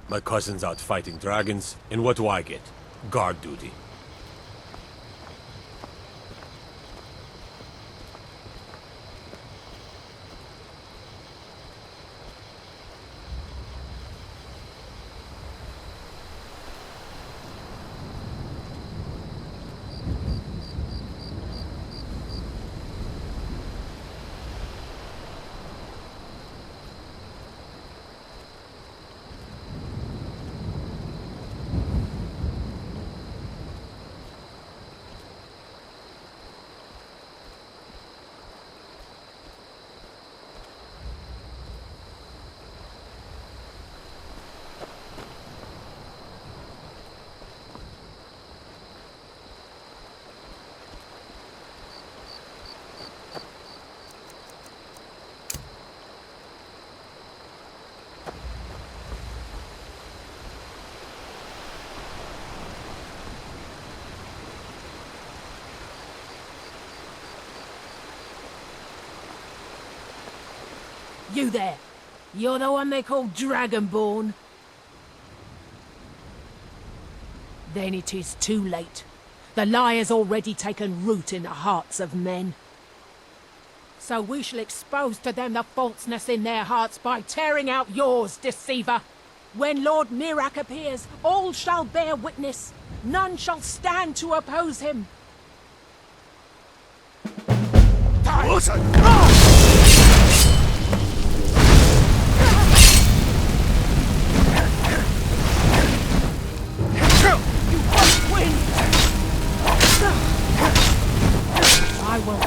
My cousin's out fighting dragons, and what do I get? Guard duty. You there! You're the one they call Dragonborn? Then it is too late. The lie has already taken root in the hearts of men. So we shall expose to them the falseness in their hearts by tearing out yours, deceiver. When Lord Mirak appears, all shall bear witness. None shall stand to oppose him. Listen! I will.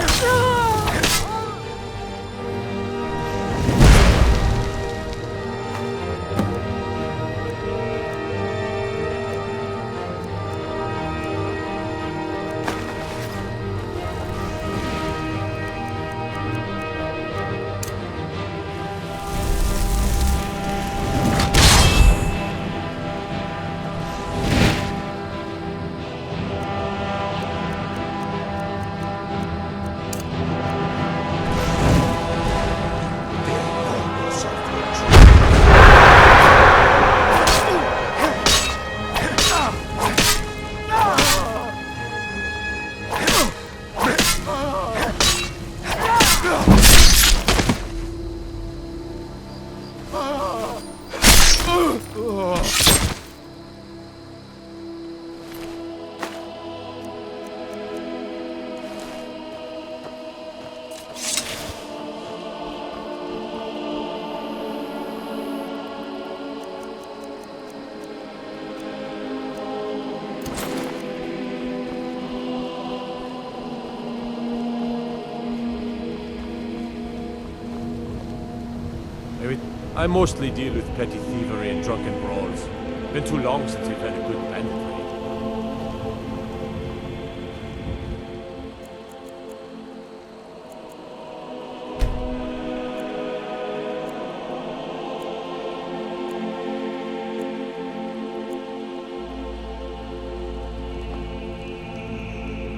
I mostly deal with petty thievery and drunken brawls. Been too long since we've had a good bandit raid.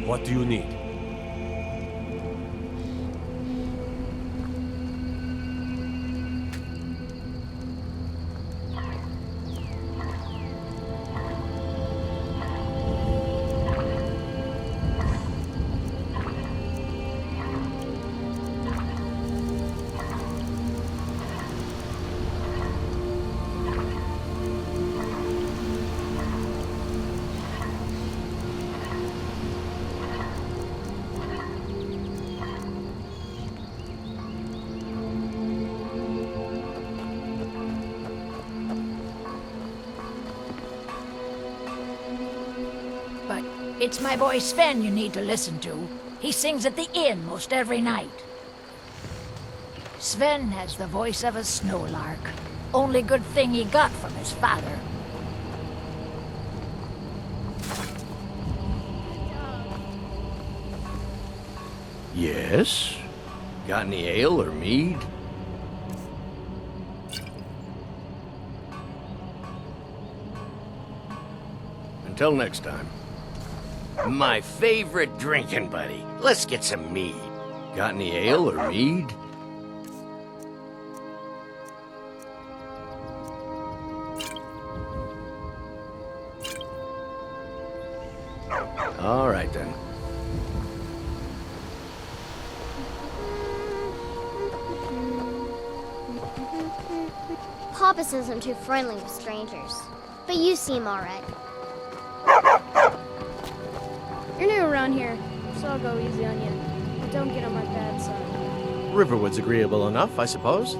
What do you need? It's my boy Sven you need to listen to. He sings at the inn most every night. Sven has the voice of a snowlark. Only good thing he got from his father. Yes? Got any ale or mead? Until next time. My favorite drinking buddy. Let's get some mead. Got any ale or mead? All right, then. Papas isn't too friendly with strangers, but you seem alright. You're new around here, so I'll go easy on you. But don't get on my bad side. Riverwood's agreeable enough, I suppose,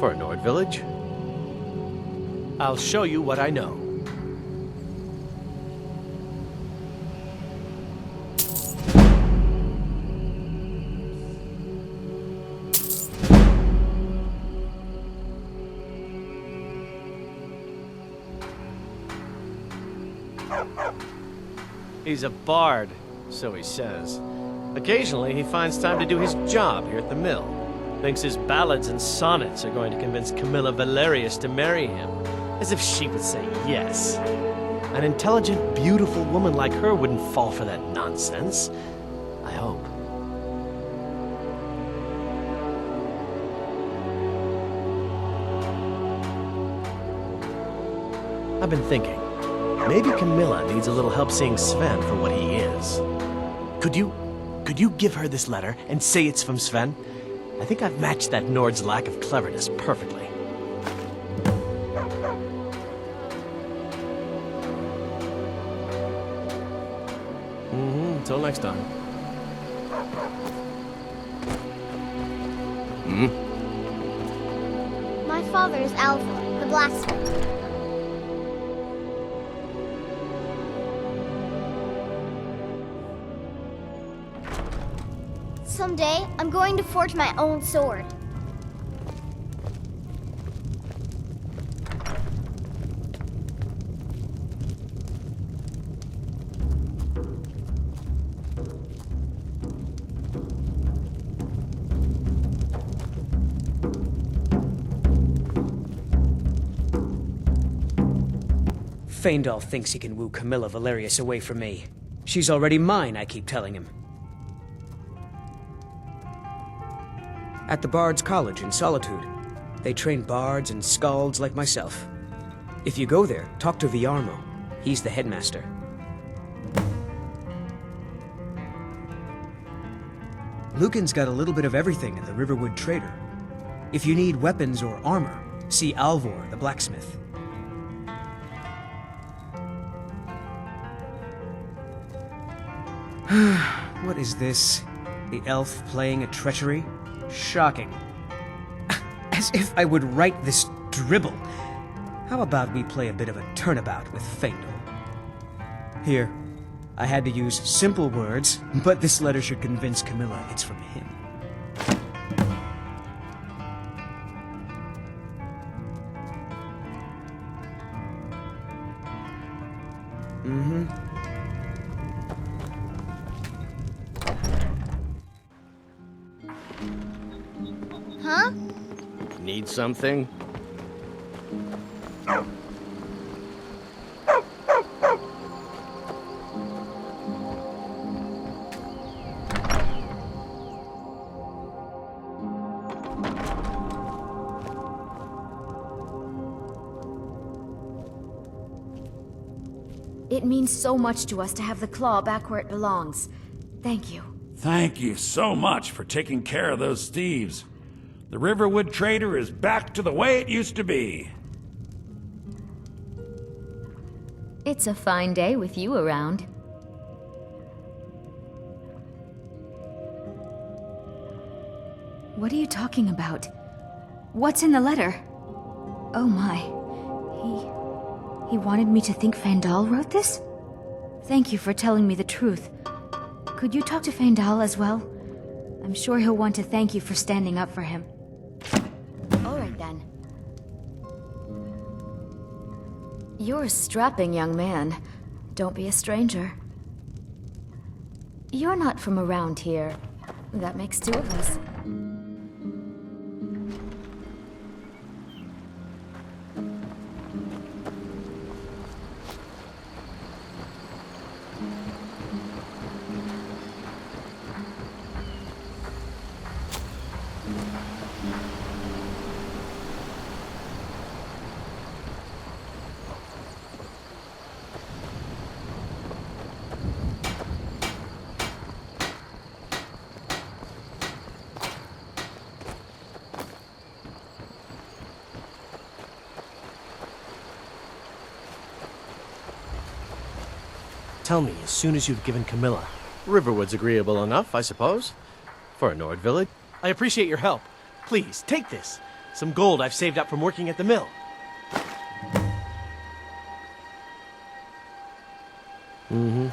for a Nord village. I'll show you what I know. He's a bard, so he says. Occasionally, he finds time to do his job here at the mill. Thinks his ballads and sonnets are going to convince Camilla Valerius to marry him. As if she would say yes. An intelligent, beautiful woman like her wouldn't fall for that nonsense. I hope. I've been thinking. Maybe Camilla needs a little help seeing Sven for what he is. Could you give her this letter and say it's from Sven? I think I've matched that Nord's lack of cleverness perfectly. Until next time. My father is Alva, the blacksmith. Someday, I'm going to forge my own sword. Faendal thinks he can woo Camilla Valerius away from me. She's already mine, I keep telling him. At the Bard's College in Solitude, they train bards and skalds like myself. If you go there, talk to Viarmo. He's the headmaster. Lucan's got a little bit of everything in the Riverwood Trader. If you need weapons or armor, see Alvor, the blacksmith. What is this? The elf playing a treachery? Shocking. As if I would write this dribble. How about we play a bit of a turnabout with Faendal? Here. I had to use simple words, but this letter should convince Camilla it's from him. Huh? Need something? It means so much to us to have the claw back where it belongs. Thank you. Thank you so much for taking care of those thieves. The Riverwood Trader is back to the way it used to be. It's a fine day with you around. What are you talking about? What's in the letter? Oh my. He wanted me to think Faendal wrote this? Thank you for telling me the truth. Could you talk to Faendal as well? I'm sure he'll want to thank you for standing up for him. All right then. You're a strapping young man. Don't be a stranger. You're not from around here. That makes two of us. tell me as soon as you've given Camilla. Riverwood's agreeable enough, I suppose. For a Nord village. I appreciate your help. Please, take this. Some gold I've saved up from working at the mill. Mm-hmm.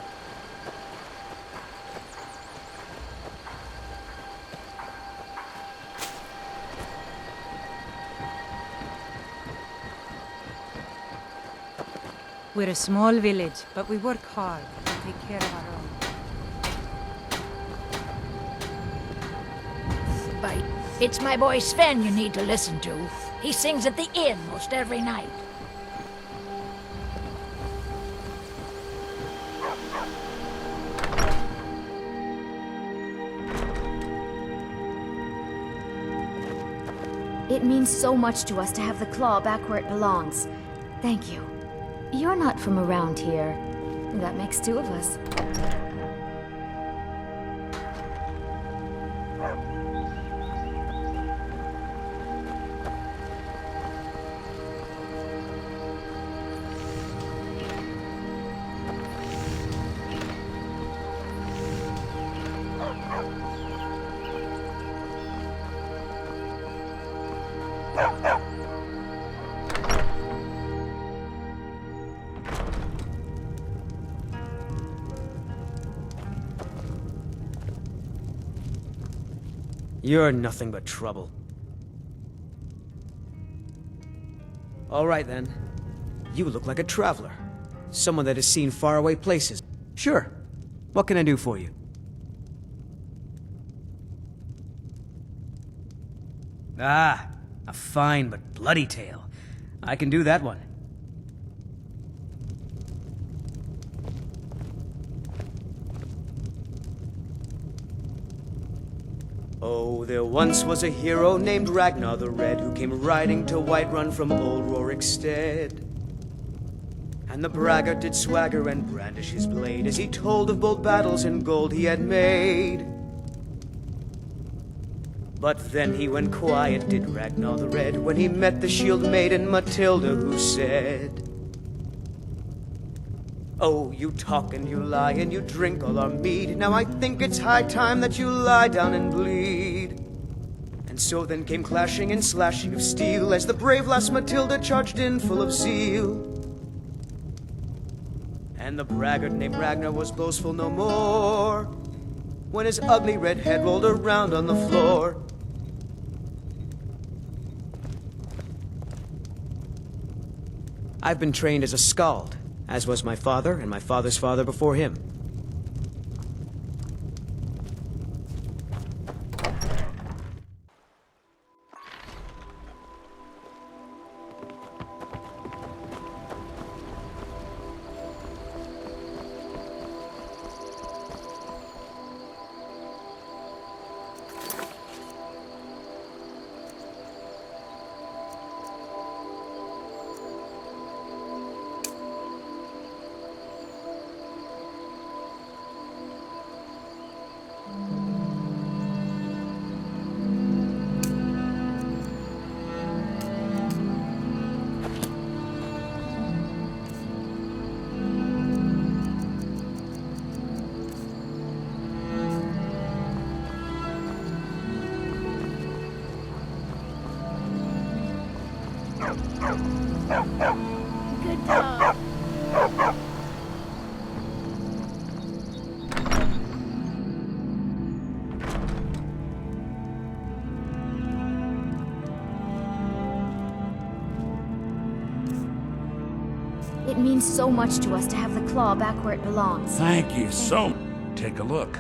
We're a small village, but we work hard to take care of our own. But it's my boy Sven you need to listen to. He sings at the inn most every night. It means so much to us to have the claw back where it belongs. Thank you. You're not from around here. That makes two of us. You're nothing but trouble. All right, then. You look like a traveler. Someone that has seen faraway places. Sure. What can I do for you? Ah, a fine but bloody tale. I can do that one. Oh, there once was a hero named Ragnar the Red who came riding to Whiterun from old Rorikstead. And the braggart did swagger and brandish his blade as he told of bold battles and gold he had made. But then he went quiet, did Ragnar the Red, when he met the shield maiden Matilda, who said, "Oh, you talk and you lie and you drink all our mead. Now I think it's high time that you lie down and bleed." And so then came clashing and slashing of steel as the brave lass Matilda charged in full of zeal. And the braggart named Ragnar was boastful no more when his ugly red head rolled around on the floor. I've been trained as a skald, as was my father and my father's father before him. Good dog. It means so much to us to have the claw back where it belongs. Thank you so much. Take a look.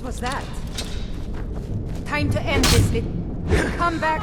was that? Time to end this, Come back.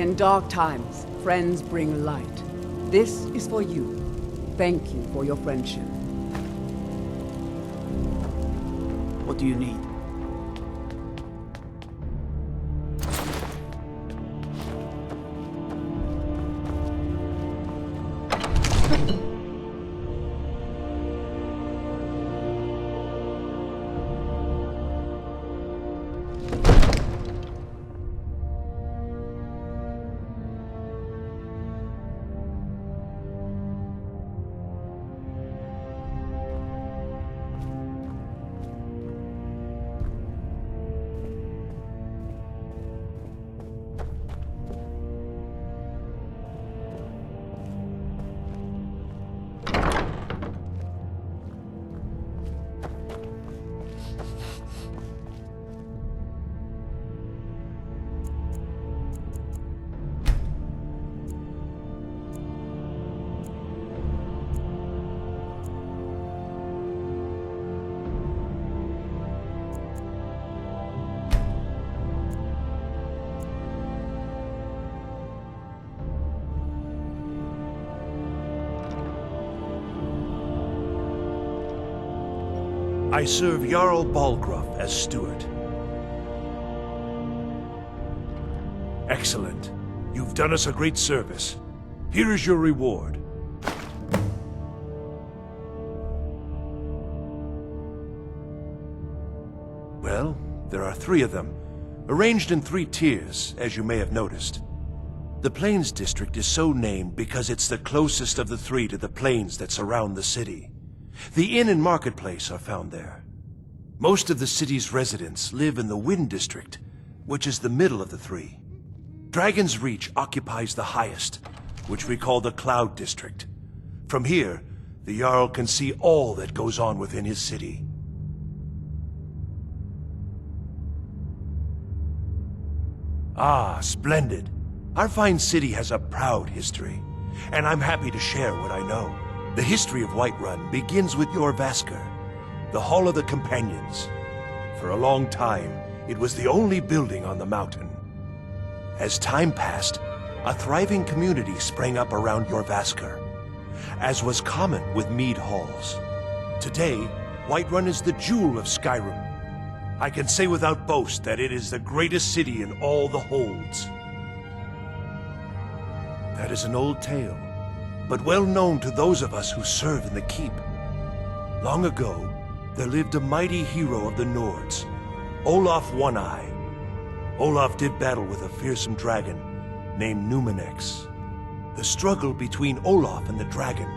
In dark times, friends bring light. This is for you. Thank you for your friendship. What do you need? I serve Jarl Balgruuf as steward. Excellent. You've done us a great service. Here is your reward. Well, there are 3 of them, arranged in 3 tiers, as you may have noticed. The Plains District is so named because it's the closest of the 3 to the plains that surround the city. The inn and marketplace are found there. Most of the city's residents live in the Wind District, which is the middle of the 3. Dragon's Reach occupies the highest, which we call the Cloud District. From here, the Jarl can see all that goes on within his city. Ah, splendid. Our fine city has a proud history, and I'm happy to share what I know. The history of Whiterun begins with Jorrvaskr, the Hall of the Companions. For a long time, it was the only building on the mountain. As time passed, a thriving community sprang up around Jorrvaskr, as was common with mead halls. Today, Whiterun is the jewel of Skyrim. I can say without boast that it is the greatest city in all the holds. That is an old tale, but well known to those of us who serve in the keep. Long ago, there lived a mighty hero of the Nords, Olaf One-Eye. Olaf did battle with a fearsome dragon named Numenex. The struggle between Olaf and the dragon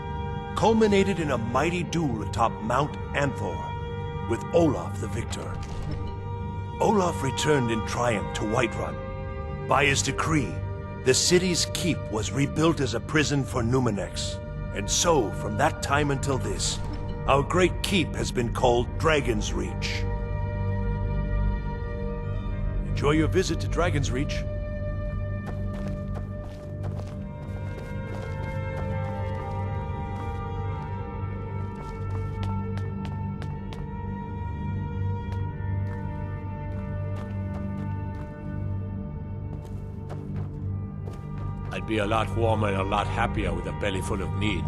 culminated in a mighty duel atop Mount Anthor, with Olaf the victor. Olaf returned in triumph to Whiterun. By his decree, the city's keep was rebuilt as a prison for Numenex. And so, from that time until this, our great keep has been called Dragon's Reach. Enjoy your visit to Dragon's Reach. I'd be a lot warmer and a lot happier with a belly full of mead.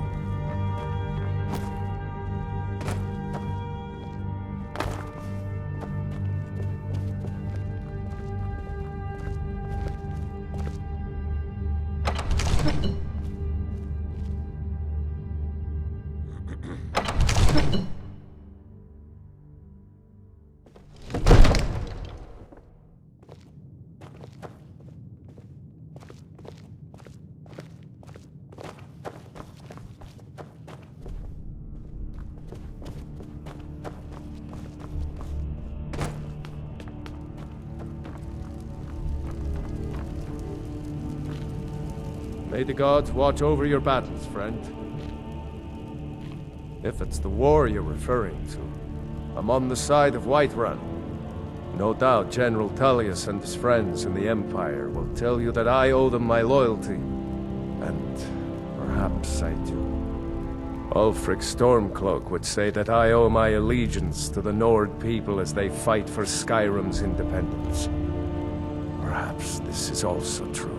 May the gods watch over your battles, friend. If it's the war you're referring to, I'm on the side of Whiterun. No doubt General Tullius and his friends in the Empire will tell you that I owe them my loyalty. And perhaps I do. Ulfric Stormcloak would say that I owe my allegiance to the Nord people as they fight for Skyrim's independence. Perhaps this is also true.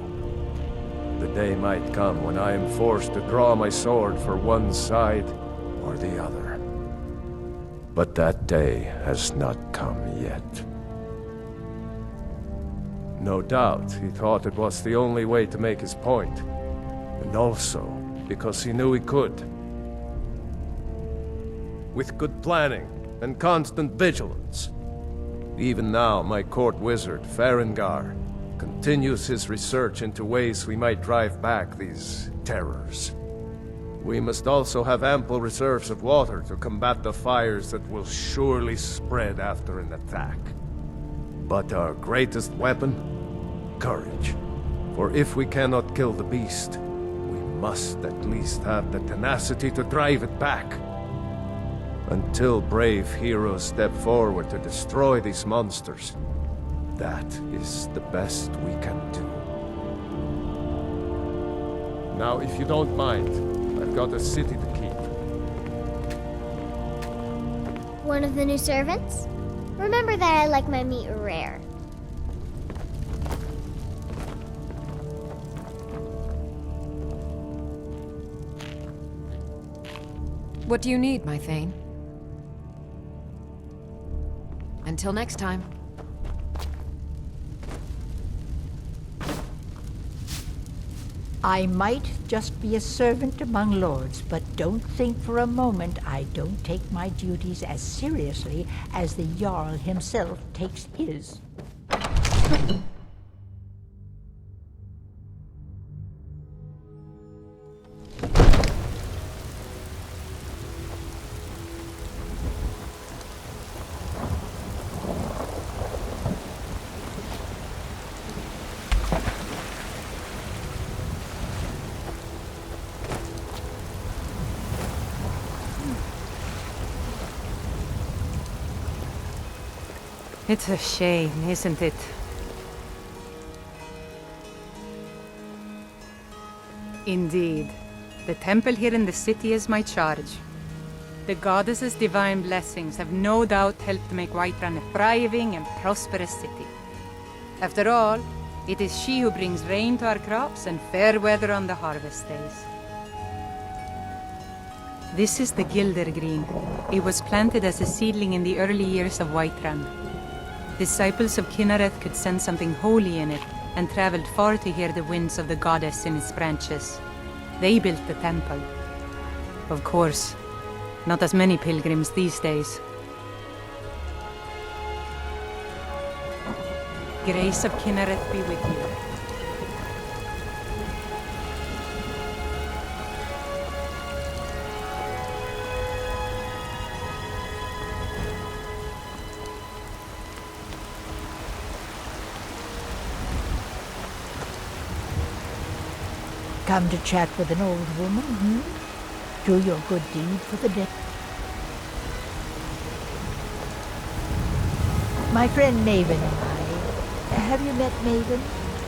The day might come when I am forced to draw my sword for one side or the other. But that day has not come yet. No doubt he thought it was the only way to make his point, and also because he knew he could. With good planning and constant vigilance. Even now, my court wizard, Farengar, continues his research into ways we might drive back these terrors. We must also have ample reserves of water to combat the fires that will surely spread after an attack. But our greatest weapon? Courage. For if we cannot kill the beast, we must at least have the tenacity to drive it back. Until brave heroes step forward to destroy these monsters, that is the best we can do. Now, if you don't mind, I've got a city to keep. One of the new servants? Remember that I like my meat rare. What do you need, my Thane? Until next time. I might just be a servant among lords, but don't think for a moment I don't take my duties as seriously as the Jarl himself takes his. It's a shame, isn't it? Indeed. The temple here in the city is my charge. The goddess's divine blessings have no doubt helped make Whiterun a thriving and prosperous city. After all, it is she who brings rain to our crops and fair weather on the harvest days. This is the Gildergreen. It was planted as a seedling in the early years of Whiterun. Disciples of Kynareth could sense something holy in it and traveled far to hear the winds of the goddess in its branches. They built the temple. Of course, not as many pilgrims these days. Grace of Kynareth be with you. Come to chat with an old woman, Do your good deed for the dead. My friend Maven and I. Have you met Maven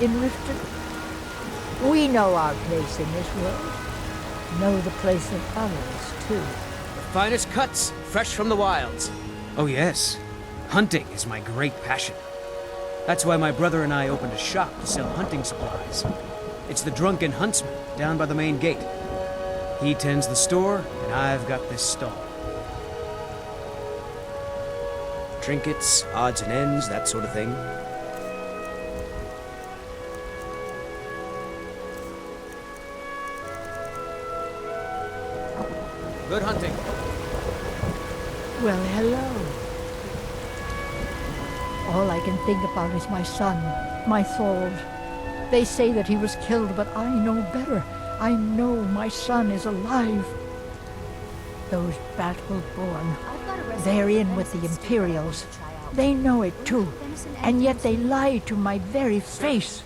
in Riften? We know our place in this world. Know the place of others, too. The finest cuts, fresh from the wilds. Oh yes, hunting is my great passion. That's why my brother and I opened a shop to sell hunting supplies. It's the Drunken Huntsman, down by the main gate. He tends the store, and I've got this stall. Trinkets, odds and ends, that sort of thing. Good hunting. Well, hello. All I can think about is my son, my Thord. They say that he was killed, but I know better. I know my son is alive. Those battle-born, they're in with the Imperials. They know it too, and yet they lie to my very face.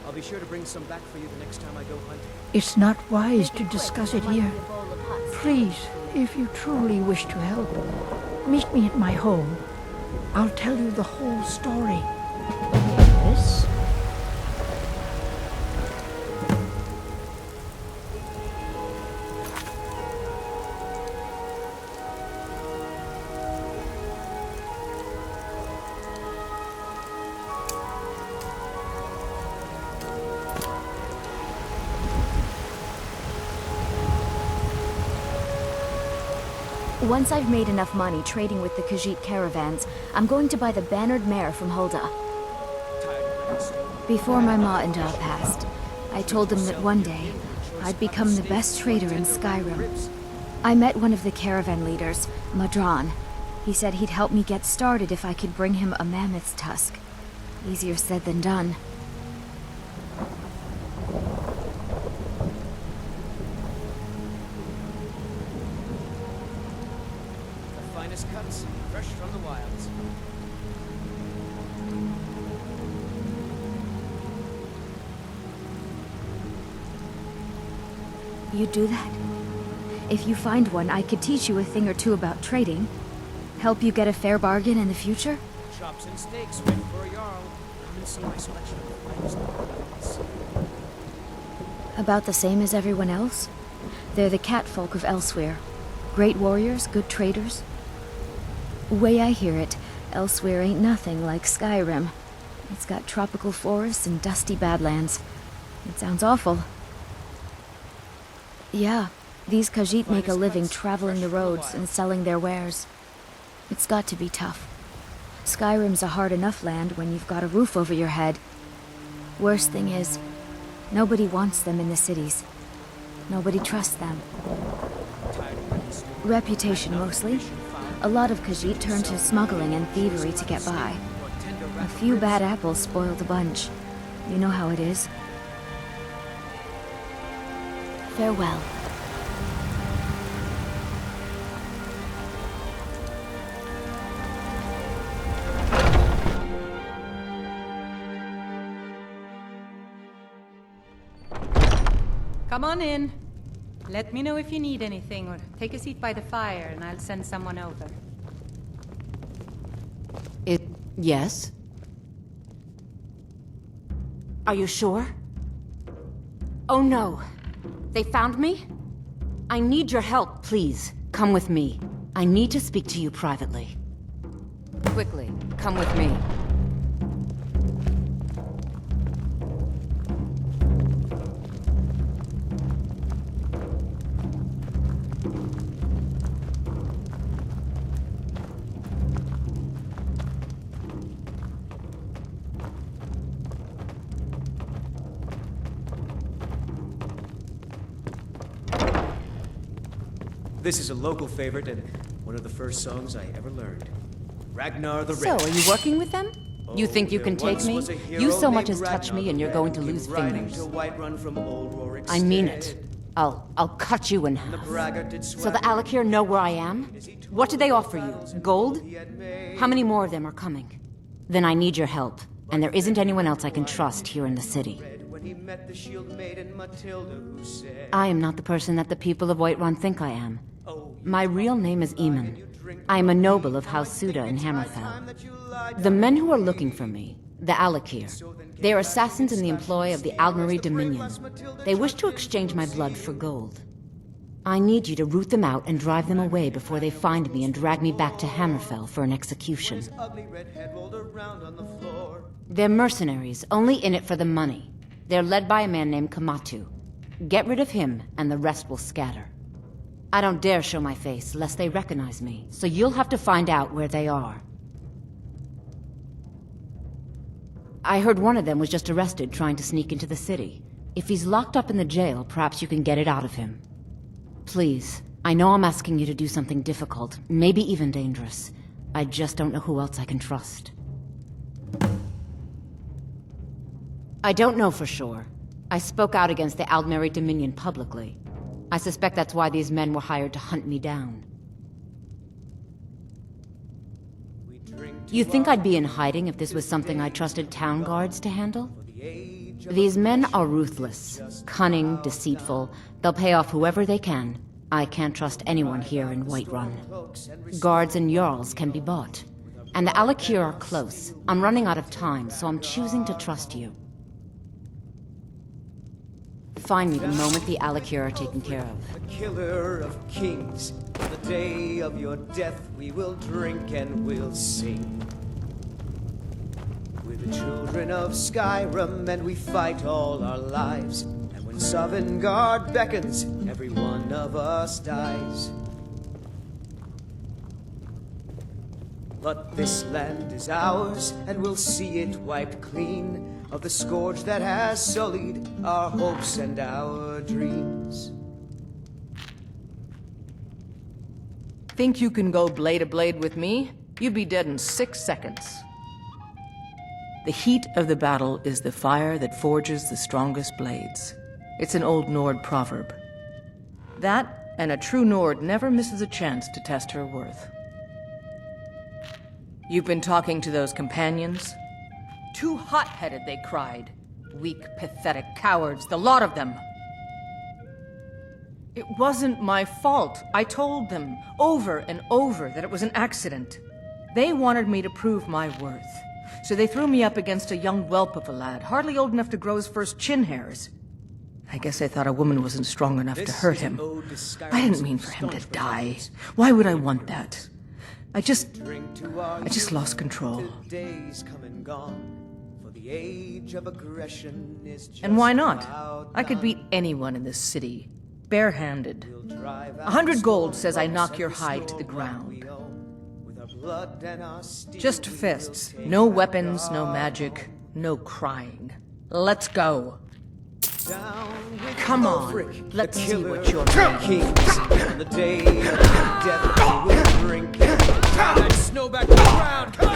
I'll be sure to bring some back for you the next time I go hunting. It's not wise to discuss it here. Please, if you truly wish to help, meet me at my home. I'll tell you the whole story. This? Once I've made enough money trading with the Khajiit caravans, I'm going to buy the bannered mare from Hulda. Before my ma and Da passed, I told them that one day, I'd become the best trader in Skyrim. I met one of the caravan leaders, Madran. He said he'd help me get started if I could bring him a mammoth's tusk. Easier said than done. Cuts, fresh from the wilds. You do that? If you find one, I could teach you a thing or two about trading. Help you get a fair bargain in the future? Chops and steaks, wait for a Jarl. Come and see my selection of the finest ingredients. About the same as everyone else? They're the catfolk of Elsewhere. Great warriors, good traders. Way I hear it, Elsewhere ain't nothing like Skyrim. It's got tropical forests and dusty badlands. It sounds awful. Yeah, these Khajiit make a living traveling the roads and selling their wares. It's got to be tough. Skyrim's a hard enough land when you've got a roof over your head. Worst thing is, nobody wants them in the cities. Nobody trusts them. Reputation, mostly. A lot of Khajiit turn to smuggling and thievery to get by. A few bad apples spoil the bunch. You know how it is. Farewell. Come on in. Let me know if you need anything, or take a seat by the fire and I'll send someone over. Yes? Are you sure? Oh no. They found me? I need your help, please. Come with me. I need to speak to you privately. Quickly, come with me. This is a local favorite and one of the first songs I ever learned. Ragnar the So, Red. are you working with them? You think you can take me? You so much as touch me and you're going to lose fingers. I mean it. I'll cut you in half. So the Alakir know where I am? What do they offer you? Gold? How many more of them are coming? Then I need your help, and there isn't anyone else I can trust here in the city. I am not the person that the people of Whiterun think I am. My real name is Eamon. I am a noble of House Suda in Hammerfell. The men who are looking for me, the Alakir, they are assassins in the employ of the Aldmeri Dominion. They wish to exchange my blood for gold. I need you to root them out and drive them away before they find me and drag me back to Hammerfell for an execution. They're mercenaries, only in it for the money. They're led by a man named Kamatu. Get rid of him, and the rest will scatter. I don't dare show my face, lest they recognize me, so you'll have to find out where they are. I heard one of them was just arrested trying to sneak into the city. If he's locked up in the jail, perhaps you can get it out of him. Please, I know I'm asking you to do something difficult, maybe even dangerous. I just don't know who else I can trust. I don't know for sure. I spoke out against the Aldmeri Dominion publicly. I suspect that's why these men were hired to hunt me down. You think I'd be in hiding if this was something I trusted town guards to handle? These men are ruthless, cunning, deceitful. They'll pay off whoever they can. I can't trust anyone here in Whiterun. Guards and Jarls can be bought. And the Alakir are close. I'm running out of time, so I'm choosing to trust you. Find me the moment the Alakir are taken care of. The killer of kings, the day of your death we will drink and we'll sing. We're the children of Skyrim and we fight all our lives. And when Sovngarde beckons, every one of us dies. But this land is ours and we'll see it wiped clean of the scourge that has sullied our hopes and our dreams. Think you can go blade to blade with me? You'd be dead in 6 seconds. The heat of the battle is the fire that forges the strongest blades. It's an old Nord proverb. That, and a true Nord never misses a chance to test her worth. You've been talking to those companions? Too hot-headed, they cried. Weak, pathetic cowards, the lot of them. It wasn't my fault. I told them, over and over, that it was an accident. They wanted me to prove my worth. So they threw me up against a young whelp of a lad, hardly old enough to grow his first chin hairs. I guess they thought a woman wasn't strong enough to hurt him. I didn't mean for him to die. Why would I want that? I just lost control. And why not? I could beat anyone in this city, barehanded. 100 gold says I knock your hide to the ground. blood and our steel Just we will fists. take No back weapons, no our magic, no crying. Let's go. Down with Come on, Ulfric, let's the see killer what you're of made of. kings. On the day of death we will drink it. That snow back to the ground. Come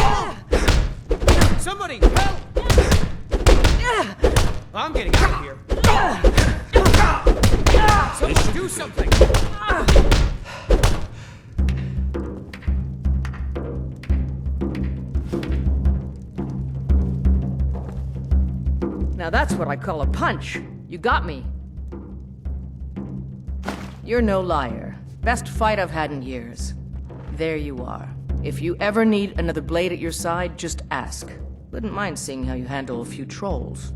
on! Somebody help! I'm getting out of here. Someone do something! Now that's what I call a punch. You got me. You're no liar. Best fight I've had in years. There you are. If you ever need another blade at your side, just ask. Wouldn't mind seeing how you handle a few trolls.